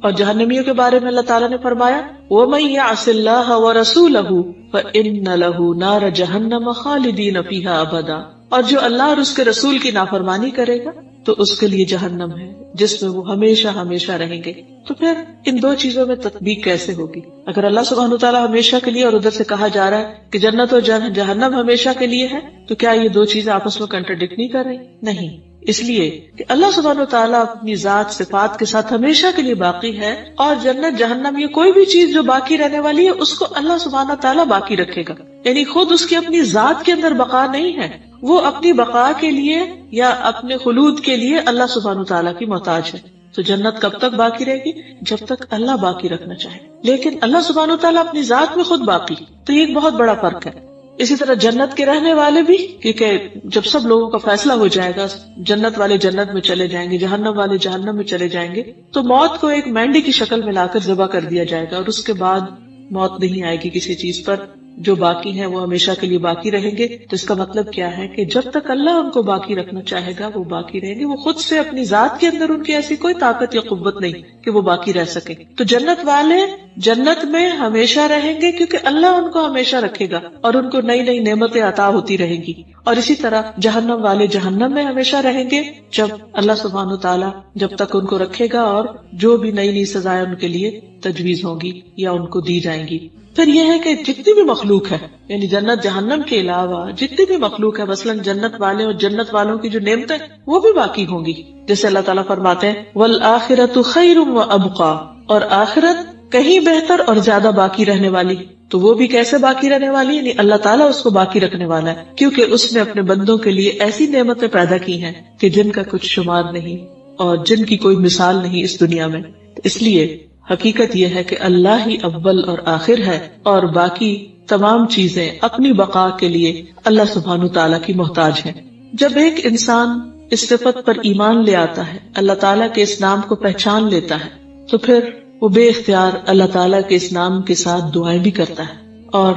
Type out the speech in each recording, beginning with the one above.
اور جہنمیوں کے بارے میں اللہ تعالیٰ نے فرمایا وَمَن يَعْصِ اللَّهَ وَرَسُولَهُ فَإِنَّ لَهُ نَارَ جَهَنَّمَ خَالِدِينَ فِيهَا أَبَدًا، اور جو اللہ اور اس کے رسول کی نافرمانی کرے گا تو اس کے لیے جہنم ہے جس میں وہ ہمیشہ ہمیشہ رہیں گے۔ تو پھر ان دو چیزوں میں تطبیق کیسے ہوگی؟ اگر اللہ سبحانہ وتعالیٰ ہمیشہ کے لیے اور ادھر سے کہا جا رہا ہے کہ جنت اور جہنم ہمیشہ کے لیے ہے، تو کیا یہ دو چیزیں آپس میں کنٹرڈکٹ نہیں کر رہی؟ نہیں، اس لیے کہ اللہ سبحانہ وتعالیٰ اپنی ذات صفات کے ساتھ ہمیشہ کے لیے باقی ہے، اور جنت جہنم یہ کوئی بھی چیز جو باقی رہنے والی ہے اس کو اللہ سبحانہ وتعالیٰ باقی رکھے گا، یعنی خود اس کی اپنی ذات کے اندر بقا نہیں ہے، وہ اپنی بقا کے لیے یا اپنے خلود کے لیے اللہ سبحانہ وتعالیٰ کی محتاج ہے۔ تو جنت کب تک باقی رہے گی؟ جب تک اللہ باقی رکھنا چاہے، لیکن اللہ سبحانہ وتعالیٰ اپنی ذات میں خود باقی، تو یہ ایک بہت بڑا فرق ہے۔ اسی طرح جنت کے رہنے والے بھی، کیونکہ جب سب لوگوں کا فیصلہ ہو جائے گا، جنت والے جنت میں چلے جائیں گے، جہنم والے جہنم میں چلے جائیں گے، تو موت کو ایک مینڈی کی شکل میں لا کر ذبح کر دیا جائے گا، اور اس کے بعد موت نہیں آئے گی کسی چیز پر۔ جو باقی ہیں وہ ہمیشہ کے لیے باقی رہیں گے۔ تو اس کا مطلب کیا ہے کہ جب تک اللہ ان کو باقی رکھنا چاہے گا وہ باقی رہیں گے، وہ خود سے اپنی ذات کے اندر ان کی ایسی کوئی طاقت یا قوت نہیں کہ وہ باقی رہ سکے۔ تو جنت والے جنت میں ہمیشہ رہیں گے کیونکہ اللہ ان کو ہمیشہ رکھے گا اور ان کو نئی نئی نعمتیں عطا ہوتی رہیں گی، اور اسی طرح جہنم والے جہنم میں ہمیشہ رہیں گے جب اللہ سبحانہ وتعالیٰ جب تک ان کو رکھے گا اور جو بھی نئی نئی سزائیں ان کے لیے تجویز ہوں گی یا ان کو دی جائیں گی۔ پھر یہ ہے کہ جتنی بھی مخلوق ہے، یعنی جنت جہنم کے علاوہ جتنی بھی مخلوق ہے، مثلاً جنت والے اور جنت والوں کی جو نعمتیں وہ بھی باقی ہوں گی، جیسے اللہ تعالیٰ فرماتے ہیں وَالْآخِرَةُ خَيْرٌ وَأَبْقَىٰ، اور آخرت کہیں بہتر اور زیادہ باقی رہنے والی۔ تو وہ بھی کیسے باقی رہنے والی؟ یعنی اللہ تعالیٰ اس کو باقی رکھنے والا ہے کیونکہ اس نے اپنے بندوں کے لیے ایسی نعمتیں پیدا کی ہیں کہ جن کا کچھ شمار نہیں اور جن کی کوئی مثال نہیں اس دنیا میں۔ اس لیے حقیقت یہ ہے کہ اللہ ہی اول اور آخر ہے، اور باقی تمام چیزیں اپنی بقا کے لیے اللہ سبحانہ تعالیٰ کی محتاج ہیں۔ جب ایک انسان اس صفت پر ایمان لے آتا ہے، اللہ تعالیٰ کے اس نام کو پہچان لیتا ہے، تو پھر وہ بے اختیار اللہ تعالیٰ کے اس نام کے ساتھ دعائیں بھی کرتا ہے، اور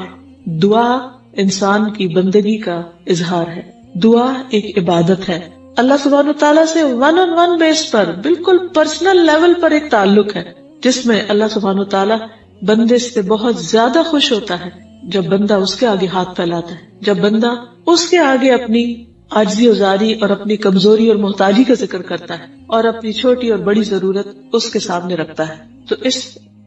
دعا انسان کی بندگی کا اظہار ہے۔ دعا ایک عبادت ہے، اللہ سبحانہ تعالیٰ سے ون آن ون بیس پر، بالکل پرسنل لیول پر ایک تعلق ہے، جس میں اللہ سبحانہ تعالیٰ بندے سے بہت زیادہ خوش ہوتا ہے جب بندہ اس کے آگے ہاتھ پھیلاتا ہے، جب بندہ اس کے آگے اپنی عاجزی و زاری اور اپنی کمزوری اور محتاجی کا ذکر کرتا ہے اور اپنی چھوٹی اور بڑی ضرورت اس کے سامنے رکھتا ہے۔ تو اس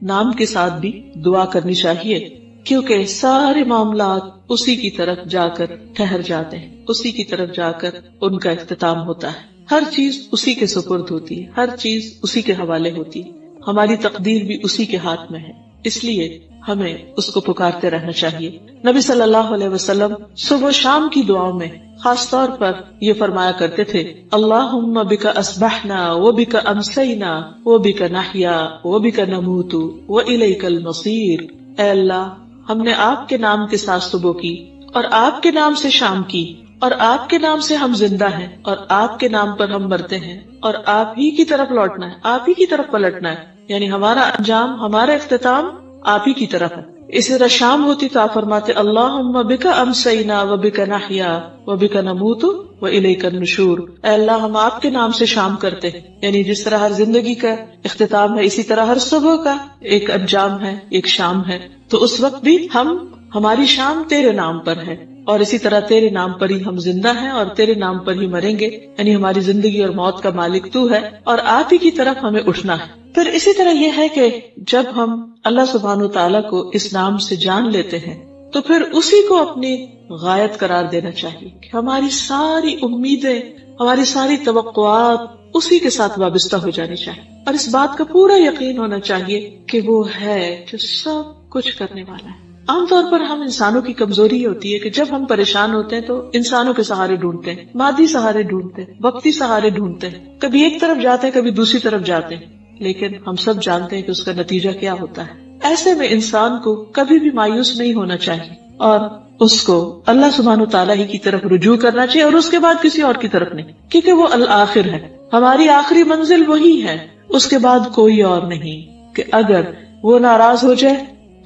نام کے ساتھ بھی دعا کرنی چاہیے، کیونکہ سارے معاملات اسی کی طرف جا کر ٹھہر جاتے ہیں، اسی کی طرف جا کر ان کا اختتام ہوتا ہے، ہر چیز اسی کے سپرد ہوتی ہے، ہر چیز اسی کے حوالے ہوتی ہے، ہماری تقدیر بھی اسی کے ہاتھ میں ہے، اس لیے ہمیں اس کو پکارتے رہنا چاہیے۔ نبی صلی اللہ علیہ وسلم صبح و شام کی دعاؤں میں خاص طور پر یہ فرمایا کرتے تھے اللہم بک اصبحنا وبک امسینا وبک نحیا وبک نموت والیک المصیر، اے اللہ ہم نے آپ کے نام کے ساتھ صبح کی اور آپ کے نام سے شام کی، اور آپ کے نام سے ہم زندہ ہیں، اور آپ کے نام پر ہم مرتے ہیں، اور آپ ہی کی طرف لوٹنا ہے، آپ ہی کی طرف پلٹنا ہے، یعنی ہمارا انجام، ہمارا اختتام آپ ہی کی طرف ہے۔ اسی طرح شام ہوتی تو آپ فرماتے اللہم بک امسینا وبک نحیا وبک نموت والیک النشور، اے اللہ ہم آپ کے نام سے شام کرتے ہیں، یعنی جس طرح ہر زندگی کا اختتام ہے اسی طرح ہر صبح کا ایک انجام ہے، ایک شام ہے، تو اس وقت بھی ہماری شام تیرے نام پر ہے، اور اسی طرح تیرے نام پر ہی ہم زندہ ہیں اور تیرے نام پر ہی مریں گے، یعنی ہماری زندگی اور موت کا مالک تو ہے اور آپ ہی کی طرف ہمیں اٹھنا ہے۔ پھر اسی طرح یہ ہے کہ جب ہم اللہ سبحانہ تعالیٰ کو اس نام سے جان لیتے ہیں تو پھر اسی کو اپنی غایت قرار دینا چاہیے کہ ہماری ساری امیدیں، ہماری ساری توقعات اسی کے ساتھ وابستہ ہو جانی چاہیے، اور اس بات کا پورا یقین ہونا چاہیے کہ وہ ہے جو سب کچھ کرنے والا ہے۔ عام طور پر ہم انسانوں کی کمزوری یہ ہوتی ہے کہ جب ہم پریشان ہوتے ہیں تو انسانوں کے سہارے ڈھونڈتے ہیں، مادی سہارے ڈھونڈتے ہیں، وقتی سہارے ڈھونڈتے ہیں، کبھی ایک طرف جاتے ہیں کبھی دوسری طرف جاتے ہیں، لیکن ہم سب جانتے ہیں کہ اس کا نتیجہ کیا ہوتا ہے۔ ایسے میں انسان کو کبھی بھی مایوس نہیں ہونا چاہیے اور اس کو اللہ سبحانہ تعالیٰ ہی کی طرف رجوع کرنا چاہیے، اور اس کے بعد کسی اور کی طرف نہیں، کیونکہ وہ الآخر ہے، ہماری آخری منزل وہی ہے، اس کے بعد کوئی اور نہیں، کہ اگر وہ ناراض ہو جائے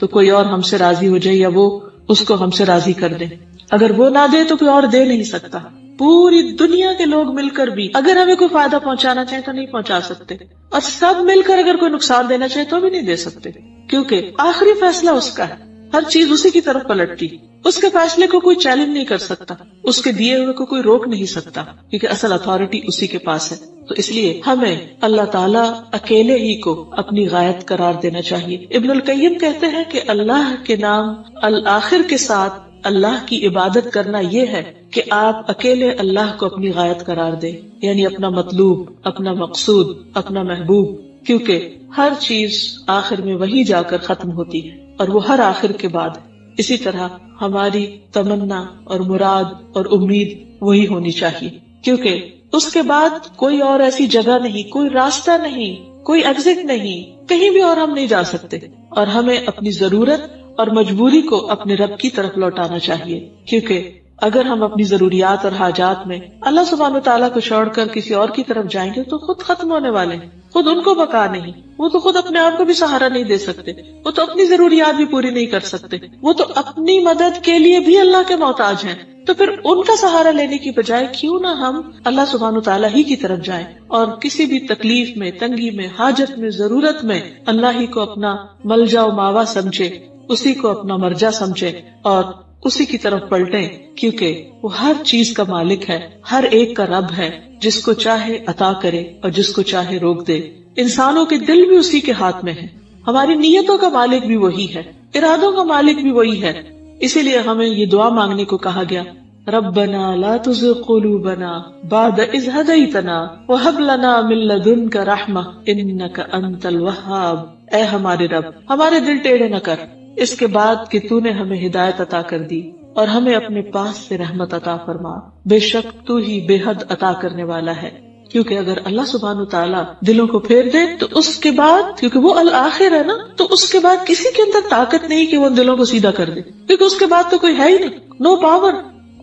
تو کوئی اور ہم سے راضی ہو جائے، یا وہ اس کو ہم سے راضی کر دے، اگر وہ نہ دے تو کوئی اور دے نہیں سکتا، پوری دنیا کے لوگ مل کر بھی اگر ہمیں کوئی فائدہ پہنچانا چاہیں تو نہیں پہنچا سکتے، اور سب مل کر اگر کوئی نقصان دینا چاہے تو بھی نہیں دے سکتے، کیونکہ آخری فیصلہ اس کا ہے، ہر چیز اسی کی طرف پلٹتی، اس کے فیصلے کو کوئی چیلنج نہیں کر سکتا، اس کے دیے ہوئے کو کوئی روک نہیں سکتا، کیونکہ اصل اتھارٹی اسی کے پاس ہے۔ تو اس لیے ہمیں اللہ تعالیٰ اکیلے ہی کو اپنی غایت قرار دینا چاہیے۔ ابن القیم کہتے ہیں کہ اللہ کے نام الآخر کے ساتھ اللہ کی عبادت کرنا یہ ہے کہ آپ اکیلے اللہ کو اپنی غایت قرار دیں، یعنی اپنا مطلوب، اپنا مقصود، اپنا محبوب، کیونکہ ہر چیز آخر میں وہی جا کر ختم ہوتی ہے اور وہ ہر آخر کے بعد ہے۔ اسی طرح ہماری تمنا اور مراد اور امید وہی ہونی چاہیے، کیونکہ اس کے بعد کوئی اور ایسی جگہ نہیں، کوئی راستہ نہیں، کوئی ایگزٹ نہیں، کہیں بھی اور ہم نہیں جا سکتے، اور ہمیں اپنی ضرورت اور مجبوری کو اپنے رب کی طرف لوٹانا چاہیے، کیونکہ اگر ہم اپنی ضروریات اور حاجات میں اللہ سبحانہ وتعالیٰ کو چھوڑ کر کسی اور کی طرف جائیں گے تو خود ختم ہونے والے ہیں، خود ان کو بقا نہیں، وہ تو خود اپنے آپ کو بھی سہارا نہیں دے سکتے، وہ تو اپنی ضروریات بھی پوری نہیں کر سکتے، وہ تو اپنی مدد کے لیے بھی اللہ کے محتاج ہیں۔ تو پھر ان کا سہارا لینے کی بجائے کیوں نہ ہم اللہ سبحانہ وتعالیٰ ہی کی طرف جائیں اور کسی بھی تکلیف میں، تنگی میں، حاجت میں، ضرورت میں اللہ ہی کو اپنا ملجا و ماوا سمجھے، اسی کو اپنا مرجع سمجھے اور اسی کی طرف پلٹیں، کیونکہ وہ ہر چیز کا مالک ہے، ہر ایک کا رب ہے، جس کو چاہے عطا کرے اور جس کو چاہے روک دے۔ انسانوں کے دل بھی اسی کے ہاتھ میں ہے، ہماری نیتوں کا مالک بھی وہی ہے، ارادوں کا مالک بھی وہی ہے۔ اسی لیے ہمیں یہ دعا مانگنے کو کہا گیا، ربنا لا تزغ قلوبنا بعد اذ ہدیتنا وہب لنا من لدنک رحمہ انک انت الوہاب۔ اے ہمارے رب، ہمارے دل ٹیڑھے نہ کر اس کے بعد کہ تو نے ہمیں ہدایت عطا کر دی، اور ہمیں اپنے پاس سے رحمت عطا فرما، بے شک تو ہی بے حد عطا کرنے والا ہے۔ کیونکہ اگر اللہ سبحانہ تعالیٰ دلوں کو پھیر دے تو اس کے بعد، کیونکہ وہ الآخر ہے نا، تو اس کے بعد کسی کے اندر طاقت نہیں کہ وہ ان دلوں کو سیدھا کر دے، کیونکہ اس کے بعد تو کوئی ہے ہی نہیں، نو پاور،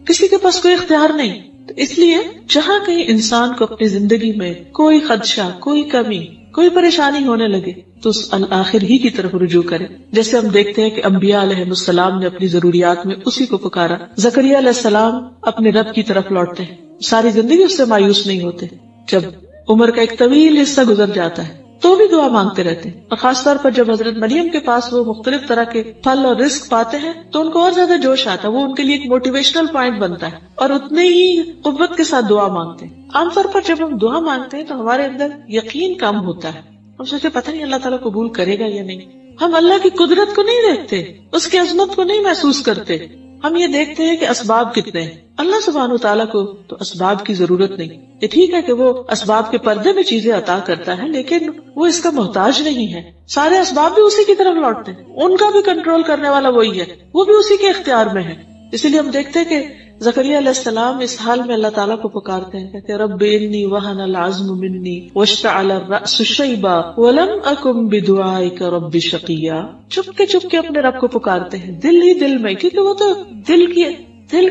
کسی کے پاس کوئی اختیار نہیں۔ تو اس لیے جہاں کہیں انسان کو اپنی زندگی میں کوئی خدشہ، کوئی کمی، کوئی پریشانی ہونے لگے تو اس الآخر ہی کی طرف رجوع کرے۔ جیسے ہم دیکھتے ہیں کہ انبیاء علیہ السلام نے اپنی ضروریات میں اسی کو پکارا، زکریا علیہ السلام اپنے رب کی طرف لوٹتے ہیں، ساری زندگی اس سے مایوس نہیں ہوتے، جب عمر کا ایک طویل حصہ گزر جاتا ہے تو بھی دعا مانگتے رہتے ہیں، اور خاص طور پر جب حضرت مریم کے پاس وہ مختلف طرح کے پھل اور رزق پاتے ہیں تو ان کو اور زیادہ جوش آتا ہے، وہ ان کے لیے ایک موٹیویشنل پوائنٹ بنتا ہے، اور اتنے ہی قوت کے ساتھ دعا مانگتے ہیں۔ عام طور پر جب ہم دعا مانگتے ہیں تو ہمارے اندر یقین کم ہوتا ہے، ہم سوچتے پتہ نہیں اللہ تعالیٰ قبول کرے گا یا نہیں، ہم اللہ کی قدرت کو نہیں دیکھتے، اس کی عظمت کو نہیں محسوس کرتے، ہم یہ دیکھتے ہیں کہ اسباب کتنے ہیں۔ اللہ سبحانہ وتعالیٰ کو تو اسباب کی ضرورت نہیں، یہ ٹھیک ہے کہ وہ اسباب کے پردے میں چیزیں عطا کرتا ہے، لیکن وہ اس کا محتاج نہیں ہے، سارے اسباب بھی اسی کی طرف لوٹتے ہیں، ان کا بھی کنٹرول کرنے والا وہی ہے، وہ بھی اسی کے اختیار میں ہے۔ اسی لیے ہم دیکھتے ہیں کہ زکریا علیہ السلام اس حال میں اللہ تعالیٰ کو پکارتے ہیں، کہتے ہیں رب انی وہن العظم منی واشتعل الرأس شیبا ولم اکن بدعائک رب شقیا۔ چپ کے اپنے رب کو پکارتے ہیں دل ہی دل میں، کیونکہ وہ تو دل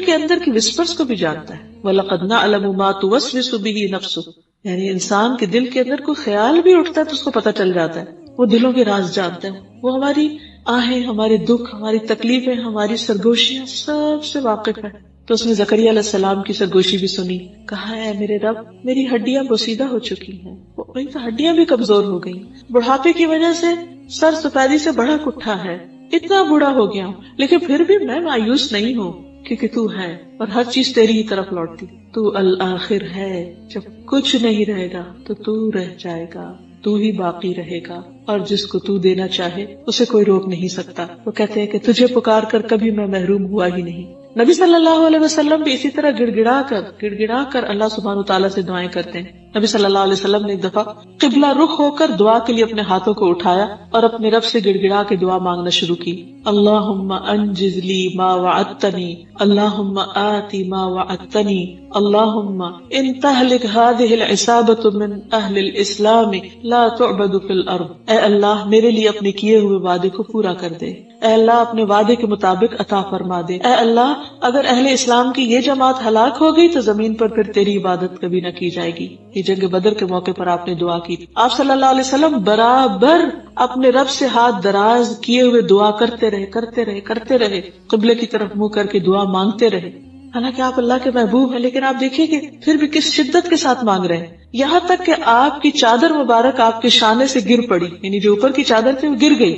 کے اندر کی وسپرز کو بھی جانتا ہے۔ وَلَقَدْ نَعْلَمُ مَا تُوَسْوِسُ بِهِ نَفْسُهُ، یعنی انسان کے دل کے اندر کوئی خیال بھی اٹھتا ہے تو اس کو پتہ چل جاتا ہے، وہ دلوں کے راز جانتا ہے، وہ ہماری آہیں، ہمارے دکھ، ہماری تکلیفیں، ہماری سرگوشیاں سب سے واقف ہے۔ تو اس نے زکریا علیہ السلام کی سرگوشی بھی سنی، کہا ہے میرے رب میری ہڈیاں بوسیدہ ہو چکی ہیں، وہی تو ہڈیاں بھی کمزور ہو گئی، بڑھاپے کی وجہ سے سر سفیدی سے بڑا کٹھا ہے، اتنا بوڑھا ہو گیا ہوں، لیکن پھر بھی میں مایوس نہیں ہوں، کیونکہ تو ہے اور ہر چیز تیری ہی طرف لوٹتی، تو الآخر ہے، جب کچھ نہیں رہے گا تو تو رہ جائے گا، تو ہی باقی رہے گا، اور جس کو تو دینا چاہے اسے کوئی روک نہیں سکتا۔ وہ کہتے ہیں کہ تجھے پکار کر کبھی میں محروم ہوا ہی نہیں۔ نبی صلی اللہ علیہ وسلم بھی اسی طرح گڑ گڑا کر اللہ سبحانہ تعالیٰ سے دعائیں کرتے ہیں۔ نبی صلی اللہ علیہ وسلم نے ایک دفعہ قبلہ رخ ہو کر دعا کے لیے اپنے ہاتھوں کو اٹھایا اور اپنے رب سے گڑ گڑا کے دعا مانگنا شروع کی۔ اللہم انجز لی ما وعدتنی، اللہم آتی ما وعدتنی، اللہم ان تہلک هذه العصابۃ من اہل الاسلام لا تعبد فی الارض۔ اے اللہ میرے لیے اپنے کیے ہوئے وعدے کو پورا کر دے، اے اللہ اپنے وعدے کے مطابق عطا فرما دے، اے اللہ اگر اہل اسلام کی یہ جماعت ہلاک ہو گئی تو زمین پر پھر تیری عبادت کبھی نہ کی جائے گی۔ یہ جنگ بدر کے موقع پر آپ نے دعا کی، آپ صلی اللہ علیہ وسلم برابر اپنے رب سے ہاتھ دراز کیے ہوئے دعا کرتے رہے، قبلے کی طرف منہ کر کے دعا مانگتے رہے۔ حالانکہ آپ اللہ کے محبوب ہیں، لیکن آپ دیکھیے کہ پھر بھی کس شدت کے ساتھ مانگ رہے ہیں، یہاں تک کہ آپ کی چادر مبارک آپ کے شانے سے گر پڑی، یعنی جو اوپر کی چادر تھی وہ گر گئی،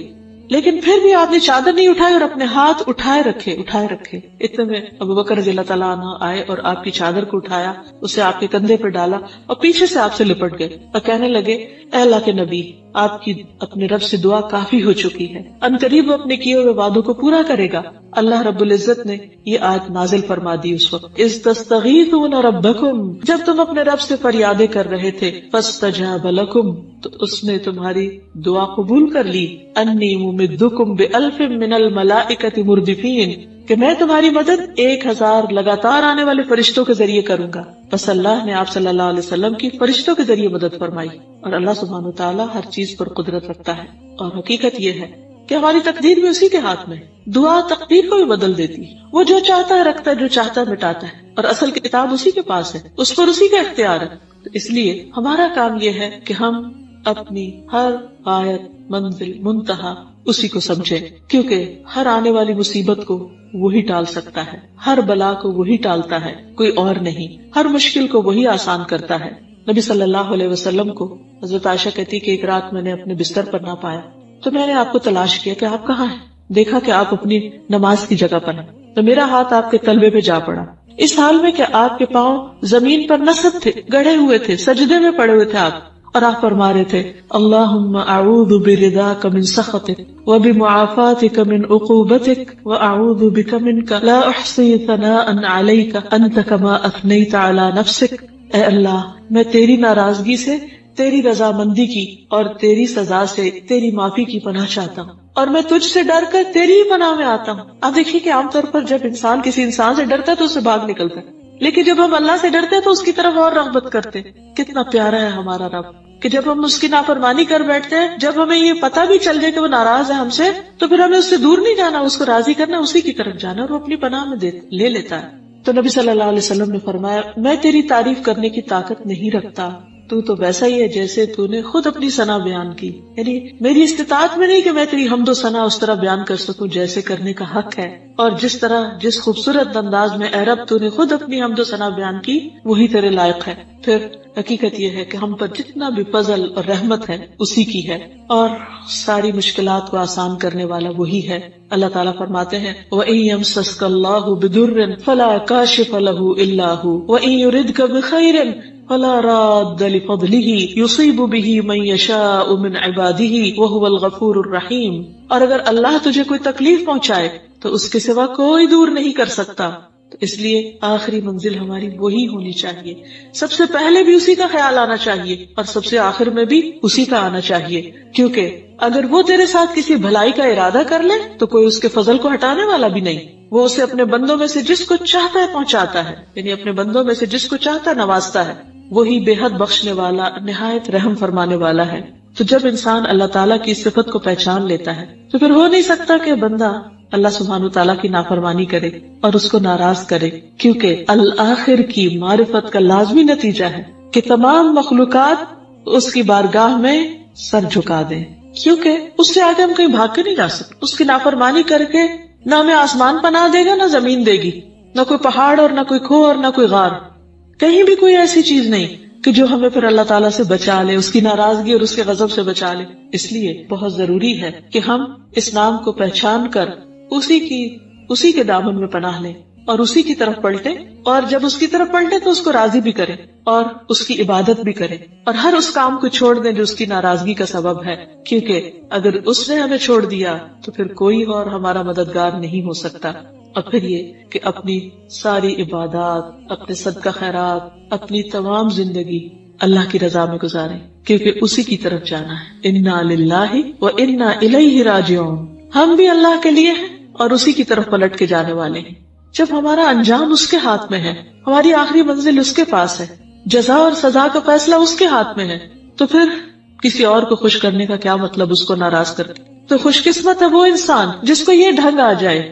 لیکن پھر بھی آپ نے چادر نہیں اٹھائی اور اپنے ہاتھ اٹھائے رکھے۔ اتنے میں ابوبکر رضی اللہ تعالیٰ عنہ آئے اور آپ کی چادر کو اٹھایا، اسے آپ کے کندھے پر ڈالا اور پیچھے سے آپ سے لپٹ گئے اور کہنے لگے، اے اللہ کے نبی، آپ کی اپنے رب سے دعا کافی ہو چکی ہے، ان قریب وہ اپنے کیے ہوئے وعدوں کو پورا کرے گا۔ اللہ رب العزت نے یہ آیت نازل فرما دی اس وقت، اذ تستغیثون ربکم، جب تم اپنے رب سے فریادیں کر رہے تھے، فاستجاب لکم، تو اس نے تمہاری دعا قبول کر لی، انی ممدکم بألف من الملائکۃ مردفین، کہ میں تمہاری مدد 1000 لگاتار آنے والے فرشتوں کے ذریعے کروں گا۔ بس اللہ نے آپ صلی اللہ علیہ وسلم کی فرشتوں کے ذریعے مدد فرمائی، اور اللہ سبحانہ وتعالی ہر چیز پر قدرت رکھتا ہے، اور حقیقت یہ ہے کہ ہماری تقدیر بھی اسی کے ہاتھ میں ہے۔ دعا تقدیر کو بھی بدل دیتی ہے، وہ جو چاہتا ہے رکھتا ہے، جو چاہتا ہے مٹاتا ہے، اور اصل کتاب اسی کے پاس ہے، اس پر اسی کا اختیار ہے۔ تو اس لیے ہمارا کام یہ ہے کہ ہم اپنی ہر غایت، منزل، منتہا اسی کو سمجھیں، کیونکہ ہر آنے والی مصیبت کو وہی ٹال سکتا ہے، ہر بلا کو وہی ٹالتا ہے، کوئی اور نہیں، ہر مشکل کو وہی آسان کرتا ہے۔ نبی صلی اللہ علیہ وسلم کو حضرت عائشہ کہتی کہ ایک رات میں نے اپنے بستر پر نہ پایا، تو میں نے آپ کو تلاش کیا کہ آپ کہاں ہیں، دیکھا کہ آپ اپنی نماز کی جگہ پر ہیں، تو میرا ہاتھ آپ کے تلوے پہ جا پڑا، اس حال میں کہ آپ کے پاؤں زمین پر نصب تھے، گڑھے ہوئے تھے، سجدے میں پڑے ہوئے تھے آپ، اور آپ فرما رہے تھے، اللہم اعوذ برضاک من سخطک وبمعافاتک من عقوبتک واعوذ بک منک لا احصی ثناء علیک انت کما اثنیت علی نفسک۔ اے اللہ، میں تیری ناراضگی سے، تیری رضامندی کی اور تیری سزا سے، تیری معافی کی پناہ چاہتا ہوں، اور میں تجھ سے ڈر کر تیری ہی پناہ میں آتا ہوں۔ آپ دیکھیے کہ عام طور پر جب انسان کسی انسان سے ڈرتا ہے تو اسے بھاگ نکلتا ہے، لیکن جب ہم اللہ سے ڈرتے ہیں تو اس کی طرف اور رغبت کرتے۔ کتنا پیارا ہے ہمارا رب کہ جب ہم اس کی نافرمانی کر بیٹھتے ہیں، جب ہمیں یہ پتہ بھی چل جائے کہ وہ ناراض ہے ہم سے، تو پھر ہمیں اس سے دور نہیں جانا، اس کو راضی کرنا، اسی کی طرف جانا، اور وہ اپنی پناہ میں لے لیتا ہے۔ تو نبی صلی اللہ علیہ وسلم نے فرمایا، میں تیری تعریف کرنے کی طاقت نہیں رکھتا، تو ویسا ہی ہے جیسے تو نے خود اپنی ثنا بیان کی، یعنی میری استطاعت میں نہیں کہ میں تیری حمد و ثنا اس طرح بیان کر سکوں جیسے کرنے کا حق ہے، اور جس خوبصورت انداز میں اے رب تو نے خود اپنی حمد و ثنا بیان کی، وہی تیرے لائق ہے۔ پھر حقیقت یہ ہے کہ ہم پر جتنا بھی فضل اور رحمت ہے اسی کی ہے، اور ساری مشکلات کو آسان کرنے والا وہی ہے۔ اللہ تعالیٰ فرماتے ہیں، وَإِن يَمْسَسْكَ اللَّهُ بِضُرٍّ فَلَا كَاشِفَ لَهُ إِلَّا هُوَ وَإِن يُرِدْكَ بِخَيْرٍ فلا راد لفضله يصيب به من يشاء من عباده وهو الغفور الرحيم۔ اور اگر اللہ تجھے کوئی تکلیف پہنچائے تو اس کے سوا کوئی دور نہیں کر سکتا، تو اس لیے آخری منزل ہماری وہی ہونی چاہیے، سب سے پہلے بھی اسی کا خیال آنا چاہیے اور سب سے آخر میں بھی اسی کا آنا چاہیے، کیونکہ اگر وہ تیرے ساتھ کسی بھلائی کا ارادہ کر لے تو کوئی اس کے فضل کو ہٹانے والا بھی نہیں، وہ اسے اپنے بندوں میں سے جس کو چاہتا ہے پہنچاتا ہے، یعنی اپنے بندوں میں سے جس کو چاہتا ہے نوازتا ہے، وہی بے حد بخشنے والا، نہایت رحم فرمانے والا ہے۔ تو جب انسان اللہ تعالیٰ کی صفت کو پہچان لیتا ہے تو پھر ہو نہیں سکتا کہ بندہ اللہ سبحانہ وتعالیٰ کی نافرمانی کرے اور اس کو ناراض کرے، کیونکہ الآخر کی معرفت کا لازمی نتیجہ ہے کہ تمام مخلوقات اس کی بارگاہ میں سر جھکا دیں، کیونکہ اس سے آگے ہم کہیں بھاگ کے نہیں جا سکتے۔ اس کی نافرمانی کر کے نہ ہمیں آسمان پناہ دے گا، نہ زمین دے گی، نہ کوئی پہاڑ اور نہ کوئی کھو اور نہ کوئی غار، کہیں بھی کوئی ایسی چیز نہیں کہ جو ہمیں پھر اللہ تعالیٰ سے بچا لے، اس کی ناراضگی اور اس کے غضب سے بچا لے۔ اس لیے بہت ضروری ہے کہ ہم اس نام کو پہچان کر اسی کے دامن میں پناہ لیں اور اسی کی طرف پلٹیں، اور جب اس کی طرف پلٹیں تو اس کو راضی بھی کریں اور اس کی عبادت بھی کریں، اور ہر اس کام کو چھوڑ دیں جو اس کی ناراضگی کا سبب ہے، کیونکہ اگر اس نے ہمیں چھوڑ دیا تو پھر کوئی اور ہمارا مددگار نہیں ہو سکتا۔ اور پھر یہ کہ اپنی ساری عبادات، اپنے صدقہ خیرات، اپنی تمام زندگی اللہ کی رضا میں گزاریں، کیونکہ اسی کی طرف جانا ہے۔ انا للہ وانا الیہ راجعون، ہم بھی اللہ کے لیے ہیں اور اسی کی طرف پلٹ کے جانے والے ہیں۔ جب ہمارا انجام اس کے ہاتھ میں ہے، ہماری آخری منزل اس کے پاس ہے، جزا اور سزا کا فیصلہ اس کے ہاتھ میں ہے، تو پھر کسی اور کو خوش کرنے کا کیا مطلب اس کو ناراض کر کے؟ تو خوش قسمت ہے وہ انسان جس کو یہ ڈھنگ آ جائے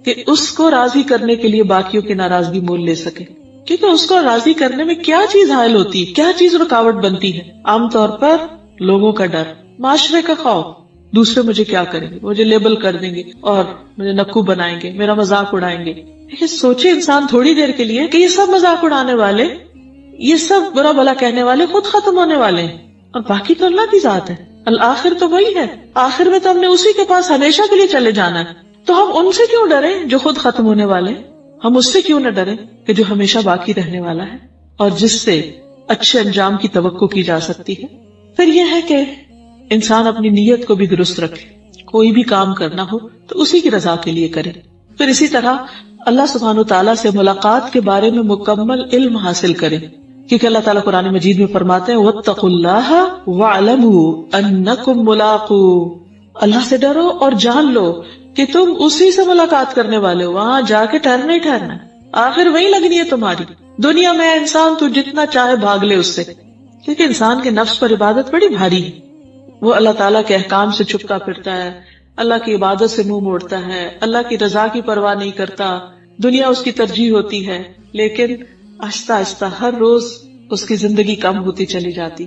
کہ اس کو راضی کرنے کے لیے باقیوں کی ناراضگی مول لے سکے، کیونکہ اس کو راضی کرنے میں کیا چیز حائل ہوتی ہے، کیا چیز رکاوٹ بنتی ہے؟ عام طور پر لوگوں کا ڈر، معاشرے کا خوف، دوسرے مجھے کیا کریں گے، مجھے لیبل کر دیں گے اور مجھے نکو بنائیں گے، میرا مذاق اڑائیں گے، یہ سوچے انسان تھوڑی دیر کے لیے کہ یہ سب مذاق اڑانے والے، یہ سب برا بھلا کہنے والے خود ختم ہونے والے ہیں، اور باقی تو اللہ کی ذات ہے، الآخر تو وہی ہے، آخر میں تو ہم نے اسی کے پاس ہمیشہ کے لیے چلے جانا ہے، تو ہم ان سے کیوں ڈریں جو خود ختم ہونے والے، ہم اس سے کیوں نہ ڈریں کہ جو ہمیشہ باقی رہنے والا ہے اور جس سے اچھے انجام کی توقع کی جا سکتی ہے۔ پھر یہ ہے کہ انسان اپنی نیت کو بھی درست رکھے، کوئی بھی کام کرنا ہو تو اسی کی رضا کے لیے کرے۔ پھر اسی طرح اللہ سبحانہ وتعالیٰ سے ملاقات کے بارے میں مکمل علم حاصل کرے، کیونکہ اللہ تعالیٰ قرآن مجید میں فرماتے ہیں وَاتَّقُوا اللَّهَ وَاعْلَمُوا أَنَّكُمْ مُلَاقُوهُ، اللہ سے ڈرو اور جان لو کہ تم اسی سے ملاقات کرنے والے ہو، وہاں جا کے ٹھہرنا ہی ٹھہرنا ہے، آخر وہی لگنی ہے تمہاری۔ دنیا میں انسان تو جتنا چاہے بھاگ لے اس سے، کیونکہ انسان کے نفس پر عبادت بڑی بھاری ہے، وہ اللہ تعالیٰ کے احکام سے چھپتا پھرتا ہے، اللہ کی عبادت سے منہ موڑتا ہے، اللہ کی رضا کی پرواہ نہیں کرتا، دنیا اس کی ترجیح ہوتی ہے، لیکن آہستہ آہستہ ہر روز اس کی زندگی کم ہوتی چلی جاتی،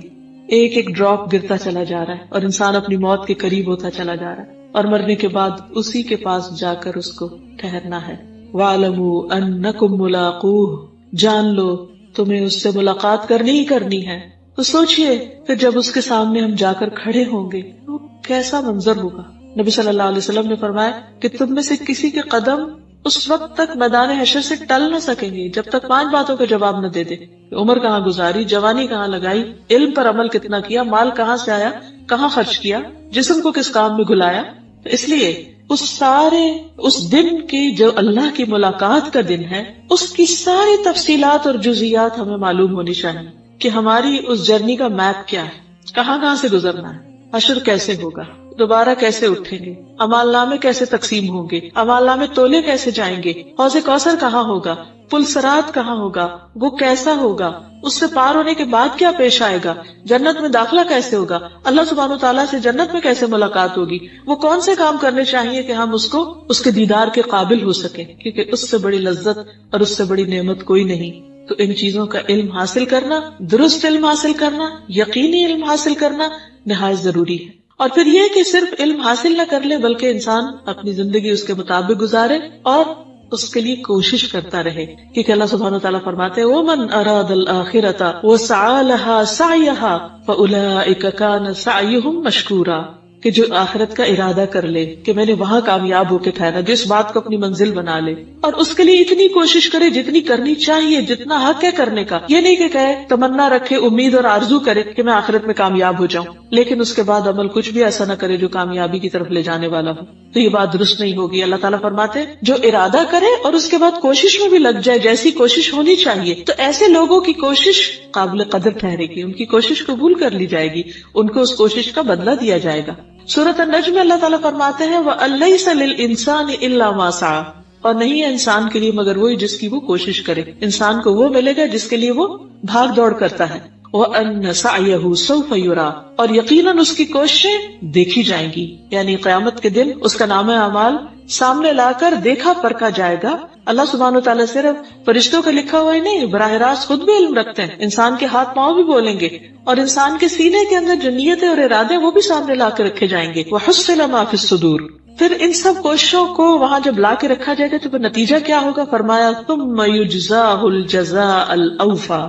ایک ایک ڈراپ گرتا چلا جا رہا ہے اور انسان اپنی موت کے قریب ہوتا چلا جا رہا ہے، اور مرنے کے بعد اسی کے پاس جا کر اس کو ٹھہرنا ہے۔ وَاعْلَمُوا أَنَّكُمْ مُلَاقُوهُ، جان لو تمہیں اس سے ملاقات کرنی ہی کرنی ہے۔ تو سوچئے پھر جب اس کے سامنے ہم جا کر کھڑے ہوں گے تو کیسا منظر ہوگا۔ نبی صلی اللہ علیہ وسلم نے فرمایا کہ تم میں سے کسی کے قدم اس وقت تک میدان حشر سے ٹل نہ سکیں گے جب تک 5 باتوں کا جواب نہ دے دے، عمر کہاں گزاری، جوانی کہاں لگائی، علم پر عمل کتنا کیا، مال کہاں سے آیا، کہاں خرچ کیا، جسم کو کس کام میں گلایا۔ اس لیے اس دن کی جو اللہ کی ملاقات کا دن ہے، اس کی ساری تفصیلات اور جزیات ہمیں معلوم ہونی چاہیے کہ ہماری اس جرنی کا میپ کیا ہے، کہاں کہاں سے گزرنا ہے، حشر کیسے ہوگا، دوبارہ کیسے اٹھیں گے، اعمال نامے کیسے تقسیم ہوں گے، اعمال نامے تولے کیسے جائیں گے، حوض کوثر کہاں ہوگا، پل صراط کہاں ہوگا، وہ کیسا ہوگا، اس سے پار ہونے کے بعد کیا پیش آئے گا، جنت میں داخلہ کیسے ہوگا، اللہ سبحانہ وتعالیٰ سے جنت میں کیسے ملاقات ہوگی، وہ کون سے کام کرنے چاہیے کہ ہم اس کے دیدار کے قابل ہو سکیں، کیونکہ اس سے بڑی لذت اور اس سے بڑی نعمت کوئی نہیں۔ تو ان چیزوں کا علم حاصل کرنا، درست علم حاصل کرنا، یقینی علم حاصل کرنا نہایت ضروری ہے۔ اور پھر یہ کہ صرف علم حاصل نہ کر لے بلکہ انسان اپنی زندگی اس کے مطابق گزارے اور اس کے لیے کوشش کرتا رہے، کیونکہ اللہ سبحانہ وتعالیٰ فرماتے ہیں وَمَنْ أَرَادَ الْآخِرَةَ وَسَعَى لَهَا سَعْيَهَا فَأُولَئِكَ كَانَ سَعْيُهُمْ مَشْكُورًا، کہ جو آخرت کا ارادہ کر لے کہ میں نے وہاں کامیاب ہو کے ٹھہرا، جو اس بات کو اپنی منزل بنا لے اور اس کے لیے اتنی کوشش کرے جتنی کرنی چاہیے، جتنا حق ہے کرنے کا، یہ نہیں کہ کہے تمنا رکھے، امید اور آرزو کرے کہ میں آخرت میں کامیاب ہو جاؤں لیکن اس کے بعد عمل کچھ بھی ایسا نہ کرے جو کامیابی کی طرف لے جانے والا ہو، تو یہ بات درست نہیں ہوگی۔ اللہ تعالیٰ فرماتے ہیں جو ارادہ کرے اور اس کے بعد کوشش میں بھی لگ جائے جیسی کوشش ہونی چاہیے، تو ایسے لوگوں کی کوشش قابل قدر ٹھہرے گی، ان کی کوشش قبول کر لی جائے گی، ان کو اس کوشش کا بدلہ دیا جائے گا۔ سورۃ النجم میں اللہ تعالیٰ فرماتے ہیں وَأَلَّيْسَ لِلْإِنسَانِ إِلَّا مَا سَعَى، اور نہیں ہے انسان کے لیے مگر وہی جس کی وہ کوشش کرے، انسان کو وہ ملے گا جس کے لیے وہ بھاگ دوڑ کرتا ہے۔ وَأَنَّ سَعْيَهُ سَوْفَ يُرَى، اور یقیناً اس کی کوششیں دیکھی جائیں گی، یعنی قیامت کے دن اس کا نامہ اعمال سامنے لا کر دیکھا پرکھا جائے گا۔ اللہ سبحانہ وتعالیٰ صرف فرشتوں کا لکھا ہوا ہی نہیں، براہ راست خود بھی علم رکھتے ہیں، انسان کے ہاتھ پاؤں بھی بولیں گے اور انسان کے سینے کے اندر جو نیتیں اور ارادے وہ بھی سامنے لا کے رکھے جائیں گے۔ وَحُصِّلَ مَا فِي الصُّدُورِ، پھر ان سب کوششوں کو وہاں جب لا کے رکھا جائے گا تو نتیجہ کیا ہوگا؟ فرمایا ثُمَّ يُجْزَاهُ الْجَزَاءَ الْأَوْفَى،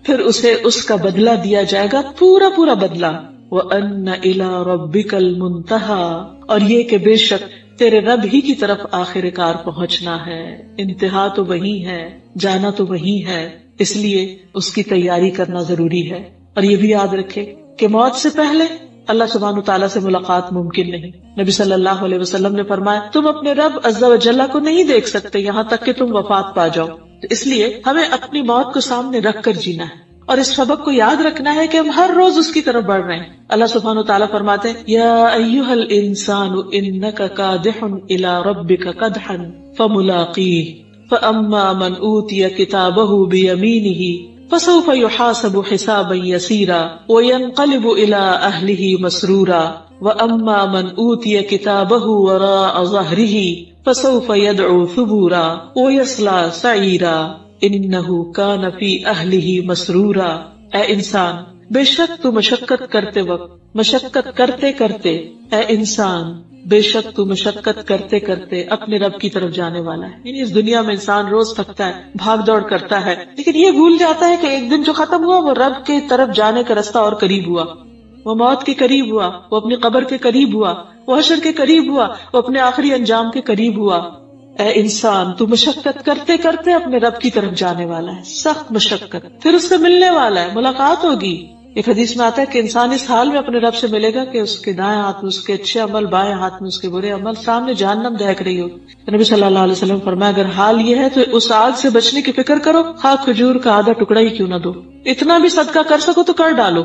پھر اسے اس کا بدلہ دیا جائے گا، پورا پورا بدلہ۔ وَأَنَّ إِلَىٰ رَبِّكَ الْمُنْتَهَىٰ، اور یہ کہ بے شک تیرے رب ہی کی طرف آخر کار پہنچنا ہے، انتہا تو وہی ہے، جانا تو وہی ہے، اس لیے اس کی تیاری کرنا ضروری ہے۔ اور یہ بھی یاد رکھے کہ موت سے پہلے اللہ سبحانہ وتعالیٰ سے ملاقات ممکن نہیں۔ نبی صلی اللہ علیہ وسلم نے فرمایا تم اپنے رب عز و جل کو نہیں دیکھ سکتے یہاں تک کہ تم وفات پا جاؤ، تو اس لیے ہمیں اپنی موت کو سامنے رکھ کر جینا ہے اور اس سبق کو یاد رکھنا ہے کہ ہم ہر روز اس کی طرف بڑھ رہے ہیں۔ اللہ سبحانہ وتعالیٰ فرماتے ہیں یا ایھا الانسان انک کادح الی ربک کدحا فملاقیہ فاما من اوتی کتابہ بیمینہ فسوف يحاسب حسابا يسيرا وينقلب الى اهله مسرورا واما من اوتی کتابه وراء ظهره فسوف يدعو ثبورا ويصلى سعيرا انه كان في اهله مسرورا۔ اے انسان بے شک تو مشقت کرتے وقت، مشقت کرتے کرتے اے انسان بے شک تو مشقت کرتے کرتے اپنے رب کی طرف جانے والا ہے. یعنی اس دنیا میں انسان روز تھکتا ہے، بھاگ دوڑ کرتا ہے، لیکن یہ بھول جاتا ہے کہ ایک دن جو ختم ہوا وہ رب کی طرف جانے کا رستہ اور قریب ہوا، وہ موت کے قریب ہوا، وہ اپنی قبر کے قریب ہوا، وہ حشر کے قریب ہوا، وہ اپنے آخری انجام کے قریب ہوا. اے انسان تو مشقت کرتے کرتے اپنے رب کی طرف جانے والا ہے، سخت مشقت، پھر اس سے ملنے والا ہے، ملاقات ہوگی. ایک حدیث میں آتا ہے کہ انسان اس حال میں اپنے رب سے ملے گا کہ اس کے دائیں ہاتھ میں اس کے اچھے عمل، بائیں ہاتھ میں اس کے برے عمل، سامنے جہنم دہک رہی ہو. نبی صلی اللہ علیہ وسلم فرمایا اگر حال یہ ہے تو اس آگ سے بچنے کی فکر کرو، خواہ کھجور کا آدھا ٹکڑا ہی کیوں نہ دو، اتنا بھی صدقہ کر سکو تو کر ڈالو،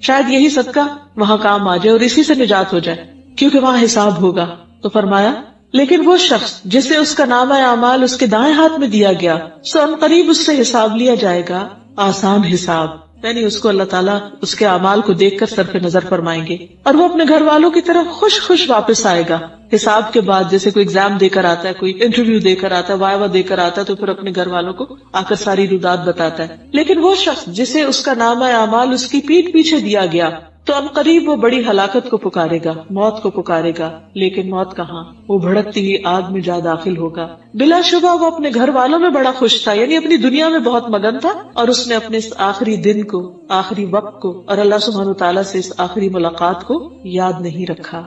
شاید یہی صدقہ وہاں کام آ جائے اور اسی سے نجات ہو جائے، کیونکہ وہاں حساب ہوگا. تو فرمایا لیکن وہ شخص جسے اس کا نامہ اعمال اس کے دائیں ہاتھ میں دیا گیا سو ان قریب اس سے حساب لیا جائے گا، آسان حساب. یعنی اس کو اللہ تعالیٰ اس کے اعمال کو دیکھ کر صرف نظر فرمائیں گے اور وہ اپنے گھر والوں کی طرف خوش خوش واپس آئے گا. حساب کے بعد جیسے کوئی ایگزام دے کر آتا ہے، کوئی انٹرویو دے کر آتا ہے، وائوا دے کر آتا ہے، تو پھر اپنے گھر والوں کو آ کر ساری رودات بتاتا ہے. لیکن وہ شخص جسے اس کا نامہ اعمال اس کی پیٹھ پیچھے دیا گیا تو ان قریب وہ بڑی ہلاکت کو پکارے گا، موت کو پکارے گا. لیکن موت کہاں، وہ بھڑکتی ہوئی آگ میں جا داخل ہوگا. بلا شبہ وہ اپنے گھر والوں میں بڑا خوش تھا، یعنی اپنی دنیا میں بہت مگن تھا، اور اس نے اپنے اس آخری دن کو، آخری وقت کو اور اللہ سبحانہ وتعالیٰ سے اس آخری ملاقات کو یاد نہیں رکھا.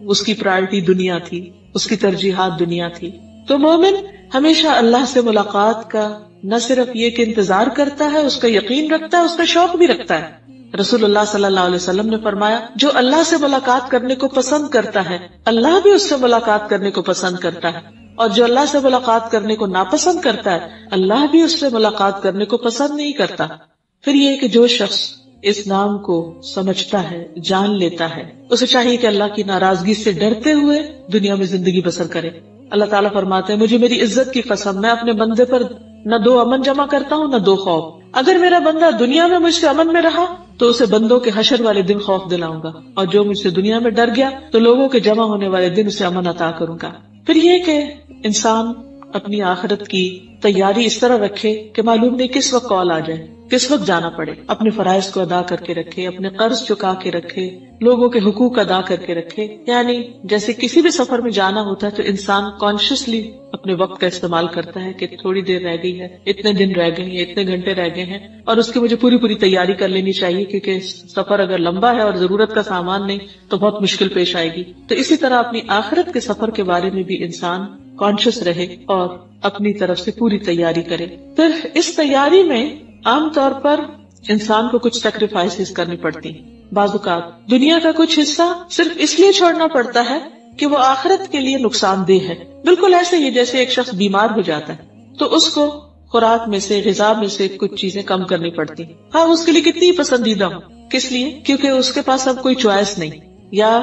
اس کی پرائرٹی دنیا تھی، اس کی ترجیحات دنیا تھی. تو مومن ہمیشہ اللہ سے ملاقات کا نہ صرف یہ کہ انتظار کرتا ہے، اس کا یقین رکھتا ہے، اس کا شوق بھی رکھتا ہے. رسول اللہ صلی اللہ علیہ وسلم نے فرمایا جو اللہ سے ملاقات کرنے کو پسند کرتا ہے اللہ بھی اس سے ملاقات کرنے کو پسند کرتا ہے، اور جو اللہ سے ملاقات کرنے کو ناپسند کرتا ہے اللہ بھی اس سے ملاقات کرنے کو پسند نہیں کرتا. پھر یہ کہ جو شخص اس نام کو سمجھتا ہے، جان لیتا ہے، اسے چاہیے کہ اللہ کی ناراضگی سے ڈرتے ہوئے دنیا میں زندگی بسر کرے. اللہ تعالیٰ فرماتے ہیں مجھے میری عزت کی قسم میں اپنے بندے پر نہ 2 امن جمع کرتا ہوں نہ 2 خوف. اگر میرا بندہ دنیا میں مجھ سے امن میں رہا تو اسے بندوں کے حشر والے دن خوف دلاؤں گا، اور جو مجھ سے دنیا میں ڈر گیا تو لوگوں کے جمع ہونے والے دن اسے امن عطا کروں گا. پھر یہ کہ انسان اپنی آخرت کی تیاری اس طرح رکھے کہ معلوم نہیں کس وقت کال آ جائے، کس وقت جانا پڑے. اپنے فرائض کو ادا کر کے رکھے، اپنے قرض چکا کے رکھے، لوگوں کے حقوق ادا کر کے رکھے. یعنی جیسے کسی بھی سفر میں جانا ہوتا ہے تو انسان کانشیسلی اپنے وقت کا استعمال کرتا ہے کہ تھوڑی دیر رہ گئی ہے، اتنے دن رہ گئے ہیں، اتنے گھنٹے رہ گئے ہیں، اور اس کی مجھے پوری تیاری کر لینی چاہیے، کیونکہ سفر اگر لمبا ہے اور ضرورت کا سامان نہیں تو بہت مشکل پیش آئے گی. تو اسی طرح اپنی آخرت کے سفر کے بارے میں بھی انسان کانشیس رہے اور اپنی طرف سے پوری تیاری کرے. پھر اس تیاری میں عام طور پر انسان کو کچھ سیکریفائسز کرنی پڑتی ہیں. بعض اوقات دنیا کا کچھ حصہ صرف اس لیے چھوڑنا پڑتا ہے کہ وہ آخرت کے لیے نقصان دہ ہے. بالکل ایسے ہی جیسے ایک شخص بیمار ہو جاتا ہے تو اس کو خوراک میں سے، غذا میں سے کچھ چیزیں کم کرنی پڑتی ہیں، ہاں اس کے لیے کتنی پسندیدہ ہو. کس لیے؟ کیونکہ اس کے پاس اب کوئی چوائس نہیں، یا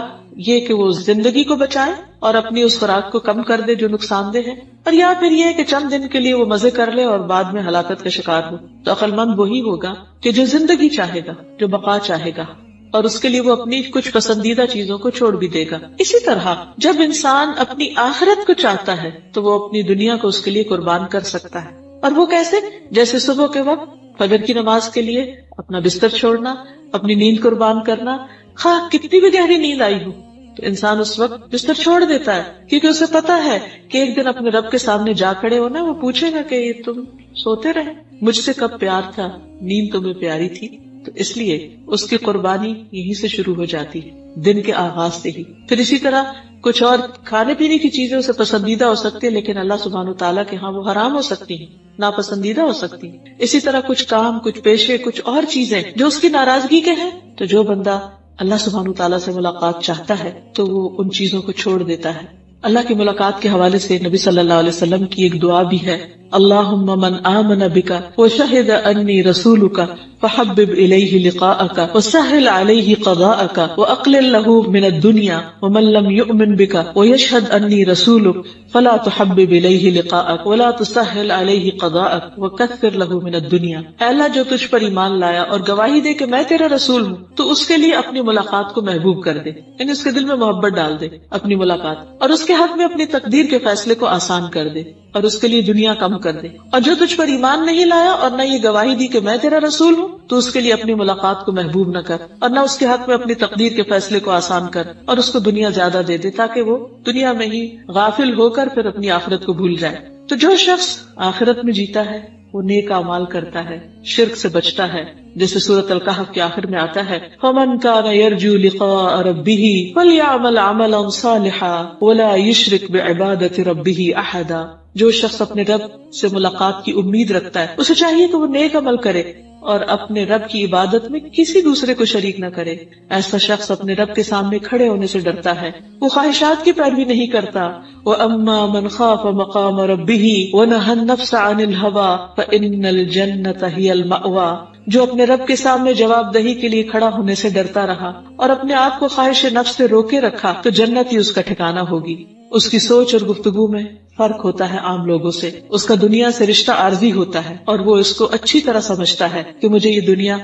یہ کہ وہ زندگی کو بچائے اور اپنی اس خوراک کو کم کر دے جو نقصان دہ ہے، اور یا پھر یہ کہ چند دن کے لیے وہ مزے کر لے اور بعد میں ہلاکت کا شکار ہو. تو عقل مند وہی ہوگا کہ جو زندگی چاہے گا، جو بقا چاہے گا، اور اس کے لیے وہ اپنی کچھ پسندیدہ چیزوں کو چھوڑ بھی دے گا. اسی طرح جب انسان اپنی آخرت کو چاہتا ہے تو وہ اپنی دنیا کو اس کے لیے قربان کر سکتا ہے. اور وہ کیسے؟ جیسے صبح کے وقت فجر کی نماز کے لیے اپنا بستر چھوڑنا، اپنی نیند قربان کرنا، خواہ کتنی بھی گہری نیند آئی ہو تو انسان اس وقت بستر چھوڑ دیتا ہے، کیونکہ اسے پتا ہے کہ ایک دن اپنے رب کے سامنے جا کھڑے ہونا، وہ پوچھے گا کہ تم سوتے رہے، مجھ سے کب پیار تھا، نیند تمہیں پیاری تھی. تو اس لیے اس کی قربانی یہیں سے شروع ہو جاتی ہے، دن کے آغاز سے ہی. پھر اسی طرح کچھ اور کھانے پینے کی چیزیں اسے پسندیدہ ہو سکتی ہیں لیکن اللہ سبحانہ وتعالیٰ کے ہاں وہ حرام ہو سکتی ہیں، ناپسندیدہ ہو سکتی ہیں. اسی طرح کچھ کام، کچھ پیشے، کچھ اور چیزیں جو اس کی ناراضگی کے ہیں، تو جو بندہ اللہ سبحانہ وتعالیٰ سے ملاقات چاہتا ہے تو وہ ان چیزوں کو چھوڑ دیتا ہے. اللہ کی ملاقات کے حوالے سے نبی صلی اللہ علیہ وسلم کی ایک دعا بھی ہے، اللہم من آمن بک وشہد انی رسولک فحبب الیہ لقاءک وسہل علیہ قضاءک واقلل لہ من الدنیا ومن لم یؤمن بک ویشہد انی رسولک فلا تحبب الیہ لقاءک ولا تسہل علیہ قضاءک وکثر لہ من الدنیا. اے اللہ جو تجھ پر ایمان لایا اور گواہی دے کہ میں تیرا رسول ہوں تو اس کے لیے اپنی ملاقات کو محبوب کر دے، یعنی اس کے دل میں محبت ڈال دے اپنی ملاقات، اور اس کے حق میں اپنی تقدیر کے فیصلے کو آسان کر دے، اور اس کے لیے دنیا کم ختم کر دے. اور جو تجھ پر ایمان نہیں لایا اور نہ یہ گواہی دی کہ میں تیرا رسول ہوں تو اس کے لیے اپنی ملاقات کو محبوب نہ کر اور نہ اس کے حق میں اپنی تقدیر کے فیصلے کو آسان کر اور اس کو دنیا زیادہ دے دے تاکہ وہ دنیا میں ہی غافل ہو کر پھر اپنی آخرت کو بھول جائے. تو جو شخص آخرت میں جیتا ہے وہ نیک اعمال کرتا ہے، شرک سے بچتا ہے، جیسے سورۃ الکہف کے آخر میں آتا ہے فَمَنْ كَانَ يَرْجُو لِقَاءَ رَبِّهِ فَلْيَعْمَلْ عَمَلًا صَالِحًا وَلَا يُشْرِكْ بِعِبَادَةِ رَبِّهِ أَحَدًا. جو شخص اپنے رب سے ملاقات کی امید رکھتا ہے اسے چاہیے کہ وہ نیک عمل کرے اور اپنے رب کی عبادت میں کسی دوسرے کو شریک نہ کرے. ایسا شخص اپنے رب کے سامنے کھڑے ہونے سے ڈرتا ہے، وہ خواہشات کی پیروی نہیں کرتا. وَأَمَّا مَنْ خَافَ مَقَامَ رَبِّهِ وَنَهَى النَّفْسَ عَنِ الْهَوَىٰ فَإِنَّ الْجَنَّةَ هِيَ الْمَأْوَىٰ. جو اپنے رب کے سامنے جواب دہی کے لیے کھڑا ہونے سے ڈرتا رہا اور اپنے آپ کو خواہش نفس سے روکے رکھا تو جنت ہی اس کا ٹھکانہ ہوگی. اس کی سوچ اور گفتگو میں فرق ہوتا ہے عام لوگوں سے. اس کا دنیا سے رشتہ عارضی ہوتا ہے اور وہ اس کو اچھی طرح سمجھتا ہے کہ مجھے یہ دنیا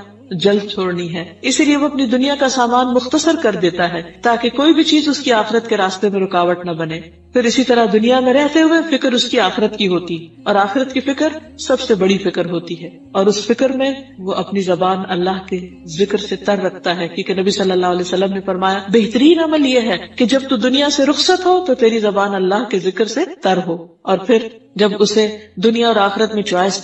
جلد چھوڑنی ہے، اسی لیے وہ اپنی دنیا کا سامان مختصر کر دیتا ہے تاکہ کوئی بھی چیز اس کی آخرت کے راستے میں رکاوٹ نہ بنے. پھر اسی طرح دنیا میں رہتے ہوئے فکر اس کی آخرت کی ہوتی اور آخرت کی فکر سب سے بڑی فکر ہوتی ہے اور اس فکر میں وہ اپنی زبان اللہ کے ذکر سے تر رکھتا ہے، کیونکہ نبی صلی اللہ علیہ وسلم نے فرمایا بہترین عمل یہ ہے کہ جب تو دنیا سے رخصت ہو تو تیری زبان اللہ کے ذکر سے تر ہو، اور پھر جب اسے دنیا اور آخرت میں چوائس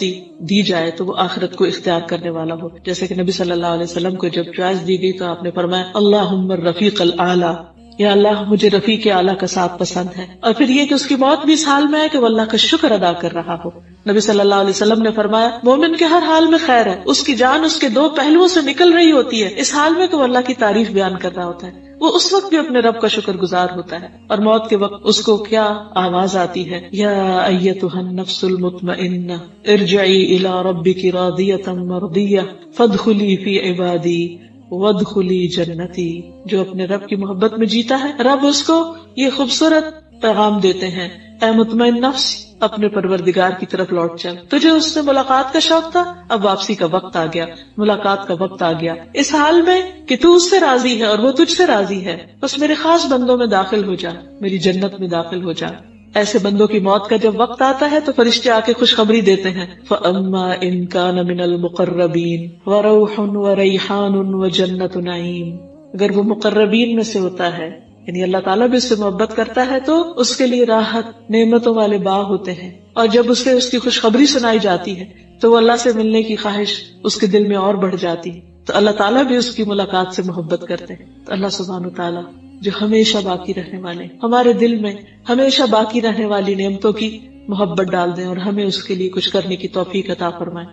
دی جائے تو وہ آخرت کو اختیار کرنے والا ہو. جیسے کہ نبی صلی اللہ علیہ وسلم کو جب چوائس دی گئی تو آپ نے فرمایا اللہم الرفیق الاعلی، یا اللہ مجھے رفیق اعلیٰ کا ساتھ پسند ہے. اور پھر یہ کہ اس کی موت بھی اس حال میں ہے کہ وہ اللہ کا شکر ادا کر رہا ہو. نبی صلی اللہ علیہ وسلم نے فرمایا مومن کے ہر حال میں خیر ہے، اس کی جان اس کے دو پہلوؤں سے نکل رہی ہوتی ہے اس حال میں کہ وہ اللہ کی تعریف بیان کر رہا ہوتا ہے. وہ اس وقت بھی اپنے رب کا شکر گزار ہوتا ہے اور موت کے وقت اس کو کیا آواز آتی ہے، یا ایتھا النفس المطمئنہ ارجعی الی ربک راضیۃ مرضیہ فادخلی فی عبادی وادخلی جنتی. جو اپنے رب کی محبت میں جیتا ہے رب اس کو یہ خوبصورت پیغام دیتے ہیں، اے مطمئن نفس اپنے پروردگار کی طرف لوٹ چل. تجھے اس سے ملاقات کا شوق تھا، اب واپسی کا وقت آ گیا، ملاقات کا وقت آ گیا، اس حال میں کہ تو اس سے راضی ہے اور وہ تجھ سے راضی ہے. بس میرے خاص بندوں میں داخل ہو جا، میری جنت میں داخل ہو جا. ایسے بندوں کی موت کا جب وقت آتا ہے تو فرشتے آ کے خوشخبری دیتے ہیں فَأَمَّا إِن كَانَ مِنَ الْمُقَرَّبِينَ وَرَوْحٌ وَرَيْحَانٌ وَجَنَّةُ نَعِيمٍ. اگر وہ مقربین میں سے ہوتا ہے یعنی اللہ تعالیٰ بھی اس سے محبت کرتا ہے تو اس کے لیے راحت نعمتوں والے باغ ہوتے ہیں، اور جب اسے اس کی خوشخبری سنائی جاتی ہے تو وہ اللہ سے ملنے کی خواہش اس کے دل میں اور بڑھ جاتی ہے. تو اللہ تعالیٰ بھی اس کی ملاقات سے محبت کرتے ہیں. تو اللہ سبحانہ وتعالیٰ جو ہمیشہ باقی رہنے والے ہمارے دل میں ہمیشہ باقی رہنے والی نعمتوں کی محبت ڈال دیں اور ہمیں اس کے لیے کچھ کرنے کی توفیق عطا فرمائیں.